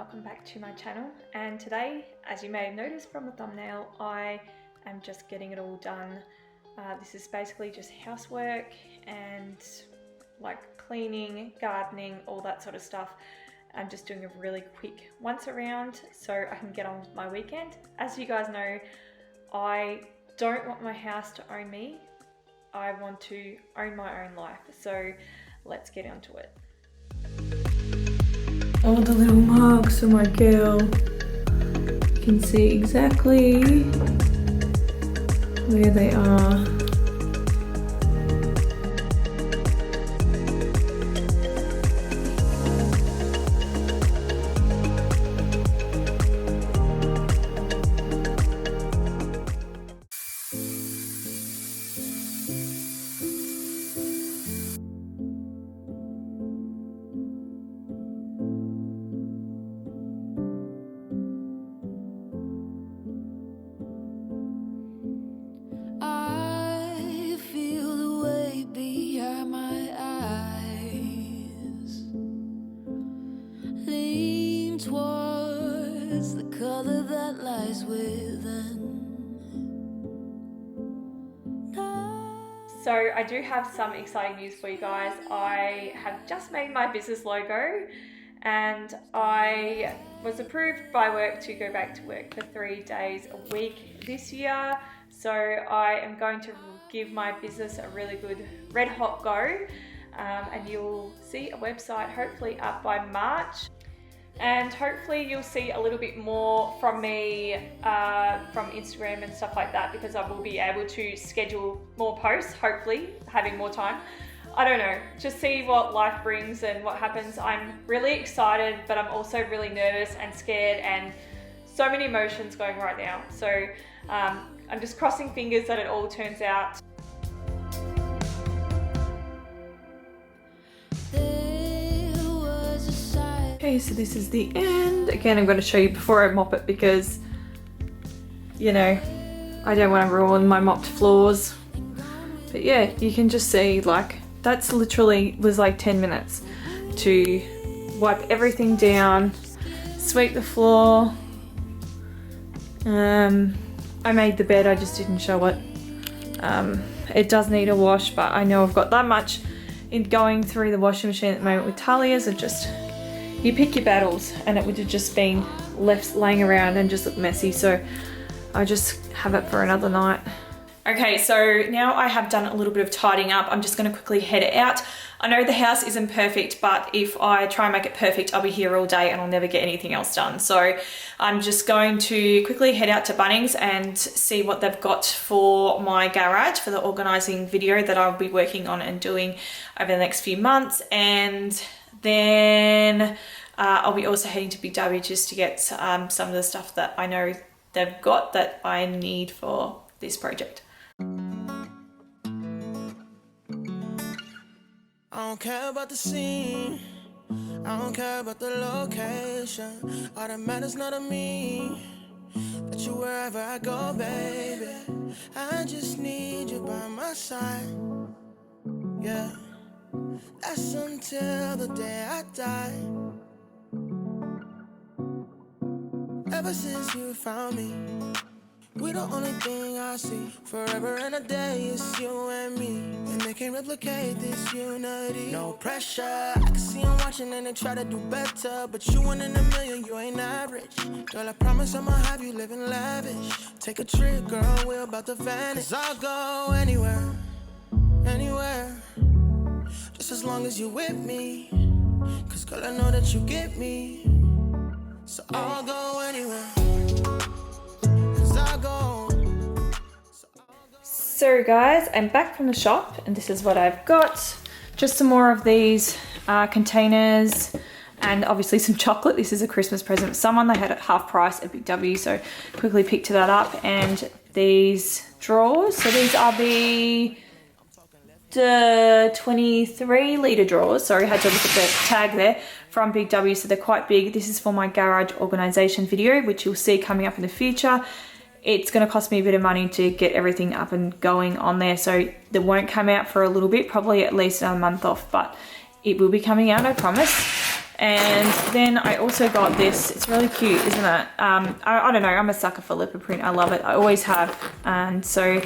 welcome back to my channel. And today, as you may have noticed from the thumbnail, I am just getting it all done. This is basically just housework and like cleaning, gardening, all that sort of stuff. I'm just doing a really quick once around so I can get on with my weekend. As you guys know, I don't want my house to own me. I want to own my own life. So let's get onto it. All the little marks of my girl. You can see exactly where they are. So I do have some exciting news for you guys. I have just made my business logo and I was approved by work to go back to work for 3 days a week this year. So I am going to give my business a really good red hot go, and you'll see a website hopefully up by March. And hopefully you'll see a little bit more from me from Instagram and stuff like that, because I will be able to schedule more posts, hopefully having more time. I don't know, just see what life brings and what happens. I'm really excited, but I'm also really nervous and scared and so many emotions going right now. So I'm just crossing fingers that it all turns out. Okay, so this is the end. Again, I'm going to show you before I mop it because, you know, I don't want to ruin my mopped floors. But yeah, you can just see like that's literally was like 10 minutes to wipe everything down, sweep the floor. I made the bed, I just didn't show it. It does need a wash, but I know I've got that much in going through the washing machine at the moment with Talia's. It just, you pick your battles and it would have just been left laying around and just look messy. So I just have it for another night. Okay, so now I have done a little bit of tidying up. I'm just gonna quickly head out. I know the house isn't perfect, but if I try and make it perfect, I'll be here all day and I'll never get anything else done. So I'm just going to quickly head out to Bunnings and see what they've got for my garage for the organising video that I'll be working on and doing over the next few months. And then I'll be also heading to Big W just to get some of the stuff that I know they've got that I need for this project. I don't care about the scene, I don't care about the location. All that matters not to me, that you wherever I go, baby. I just need you by my side, yeah. That's until the day I die. Ever since you found me, we the only thing I see. Forever and a day, it's you and me. And they can't replicate this unity. No pressure, I can see them watching and they try to do better. But you one in a million, you ain't average. Girl, I promise I'ma have you living lavish. Take a trip, girl, we're about to vanish. 'Cause I'll go anywhere, anywhere, just as long as you with me. 'Cause girl, I know that you get me. So I'll go anywhere. So guys, I'm back from the shop and this is what I've got. Just some more of these containers and obviously some chocolate. This is a Christmas present for someone. They had it half price at Big W, so quickly picked that up. And these drawers. So these are the 23 litre drawers. Sorry, I had to look at the tag there from Big W. So they're quite big. This is for my garage organisation video, which you'll see coming up in the future. It's going to cost me a bit of money to get everything up and going on there, so they won't come out for a little bit, probably at least a month off, but it will be coming out, I promise. And then I also got this. It's really cute, isn't it? I don't know, I'm a sucker for leopard print. I love it. I always have. And so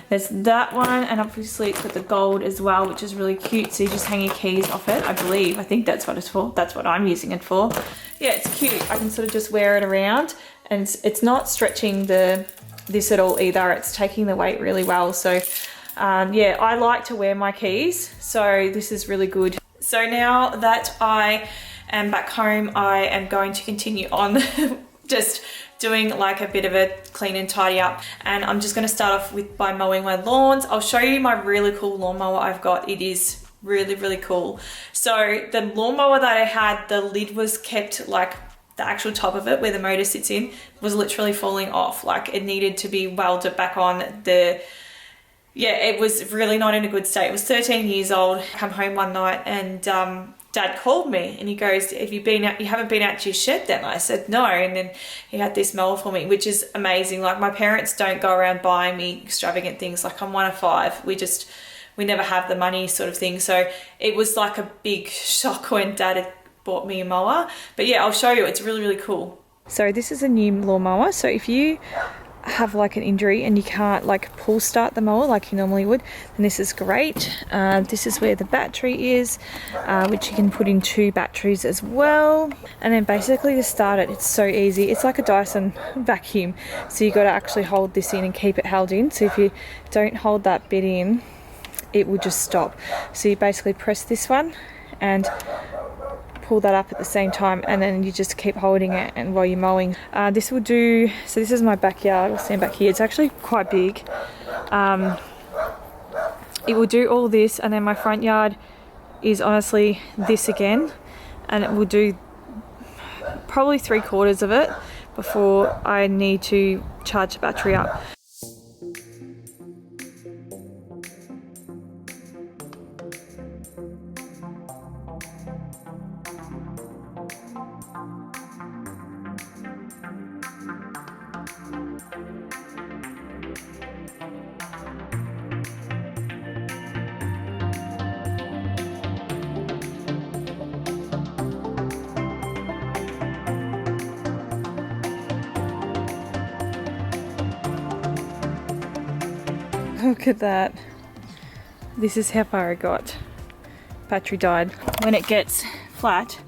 there's that one, and obviously it's got the gold as well, which is really cute. So you just hang your keys off it, I believe. I think that's what it's for. That's what I'm using it for. Yeah, it's cute. I can sort of just wear it around, and it's not stretching this at all either. It's taking the weight really well. So yeah, I like to wear my keys, so this is really good. So now that I am back home, I am going to continue on just doing like a bit of a clean and tidy up, and I'm just going to start off by mowing my lawns. I'll show you my really cool lawnmower I've got. It is really cool. So the lawnmower that I had, the lid was kept, like the actual top of it where the motor sits in was literally falling off. Like it needed to be welded back on. Yeah, it was really not in a good state. It was 13 years old. I come home one night and Dad called me and he goes, "Have you been out? You haven't been out to your shed then?" I said, "No." And then he had this mower for me, which is amazing. Like my parents don't go around buying me extravagant things. Like I'm one of 5. We never have the money sort of thing. So it was like a big shock when Dad had bought me a mower. But yeah, I'll show you. It's really cool. So this is a new lawnmower. So if you have like an injury and you can't like pull start the mower like you normally would, then this is great. This is where the battery is, which you can put in 2 batteries as well. And then basically to start it, it's so easy. It's like a Dyson vacuum, so you got to actually hold this in and keep it held in. So if you don't hold that bit in, it will just stop. So you basically press this one and pull that up at the same time, and then you just keep holding it and while you're mowing. This will do, so this is my backyard. I'll stand back here. It's actually quite big. It will do all this, and then my front yard is honestly this again, and it will do probably 3/4 of it before I need to charge the battery up. Look at that. This is how far I got. Battery died. When it gets flat,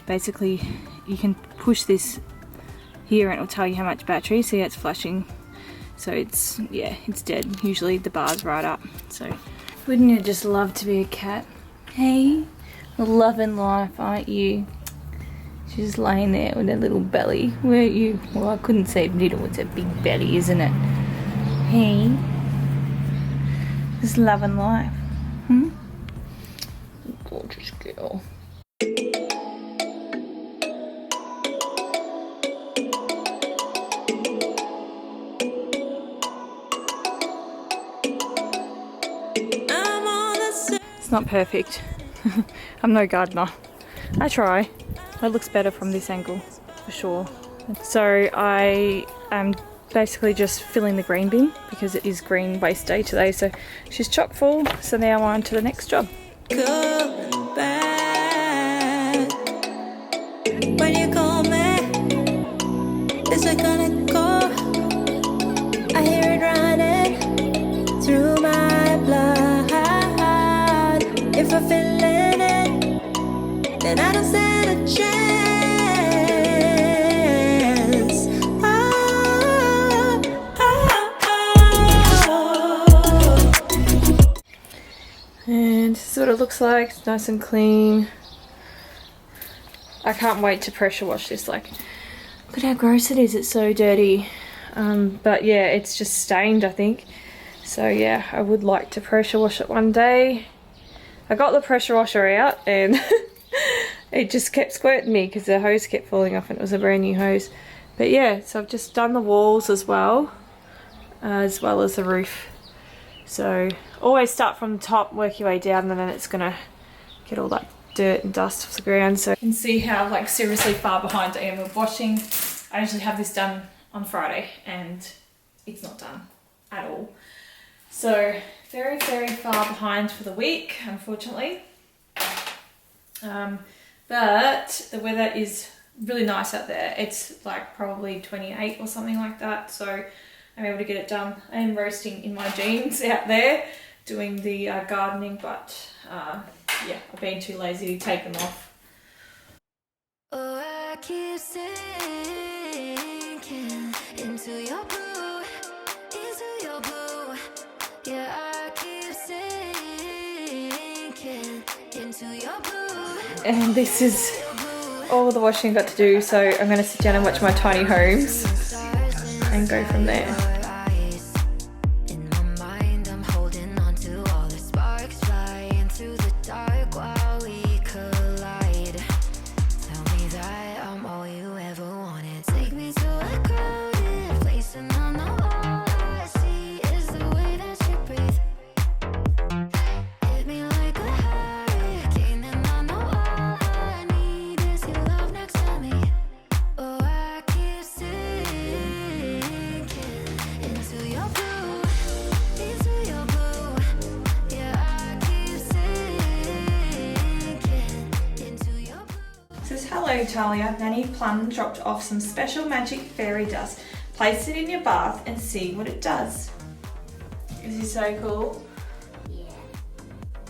basically you can push this here and it'll tell you how much battery. See, it's flashing. So it's, yeah, it's dead. Usually the bar's right up. So wouldn't you just love to be a cat? Hey, loving life, aren't you? She's just laying there with her little belly, weren't you? Well, I couldn't say little, it's a big belly, isn't it? Hey. Just loving life. Gorgeous girl. It's not perfect. I'm no gardener. I try. It looks better from this angle, for sure. So I am basically just filling the green bin because it is green waste day today, so she's chock full. So now I'm on to the next job. Going back. When you call me, is it gonna go? I hear it running through my blood. If I'm feeling it, then I don't stand a chance. And this is what it looks like. It's nice and clean. I can't wait to pressure wash this. Like, look at how gross it is. It's so dirty. But yeah, it's just stained, I think. So yeah, I would like to pressure wash it one day. I got the pressure washer out and it just kept squirting me because the hose kept falling off and it was a brand new hose. But yeah, so I've just done the walls as well as the roof. So always start from the top, work your way down, and then it's gonna get all that dirt and dust off the ground. So you can see how like seriously far behind I am with washing. I usually have this done on Friday and it's not done at all. So very far behind for the week, unfortunately. But But the weather is really nice out there. It's like probably 28 or something like that, so I'm able to get it done. I am roasting in my jeans out there doing the gardening, but yeah, I've been too lazy to take them off. Oh, I keep sinking into your blue, yeah, I keep sinking into your blue. And this is all the washing I've got to do, so I'm going to sit down and watch my tiny homes and go from there. In my mind, I'm holding on to all the sparks flying through the dark while we collide. Tell me that I'm all you ever wanted. Take me to a crowded place, and I know all I see is the way that you breathe. Hit me like a hurricane, and I know all I need is your love next to me. Oh, I keep sinking into your blue, yeah, I keep sinking into your blue. It says, hello Talia, Nanny Plum dropped off some special magic fairy dust. Place it in your bath and see what it does. Is this so cool? Yeah.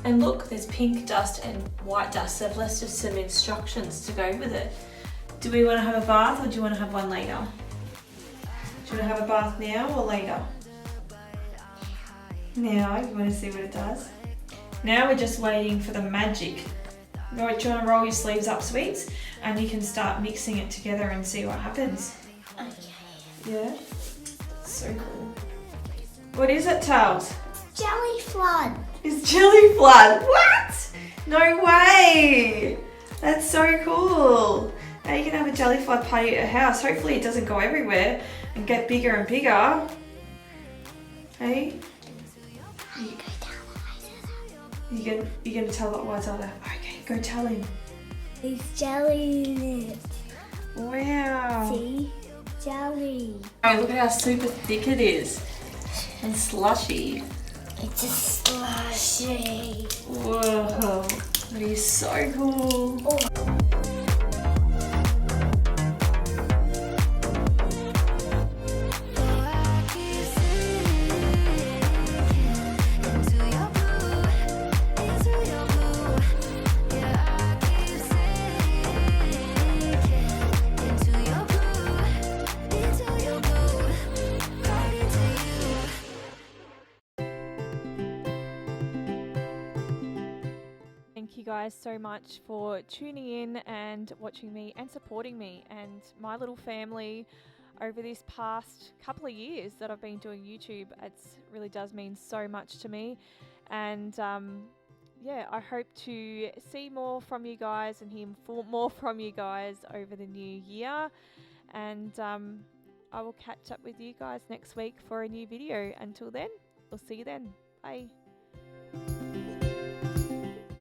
And look, there's pink dust and white dust. They've left us some instructions to go with it. Do we want to have a bath or do you want to have one later? Do you want to have a bath now or later? Now, you want to see what it does? Now we're just waiting for the magic. Right, do you want to roll your sleeves up, sweets? And you can start mixing it together and see what happens. Okay. Yeah? So cool. What is it, Tails? Jelly flood. It's jelly flood. What? No way. That's so cool. Now you can have a jelly flood party at your house. Hopefully it doesn't go everywhere and get bigger and bigger. Hey? You're gonna tell what was other? Okay, go tell him. There's jelly in it. Wow. See? Jelly. Oh, look at how super thick it is. And slushy. It's a slushy. Whoa. That is so cool. Thank you guys so much for tuning in and watching me and supporting me and my little family over this past couple of years that I've been doing YouTube. It really does mean so much to me, and yeah, I hope to see more from you guys and hear more from you guys over the new year, and I will catch up with you guys next week for a new video. Until then, we'll see you then. Bye.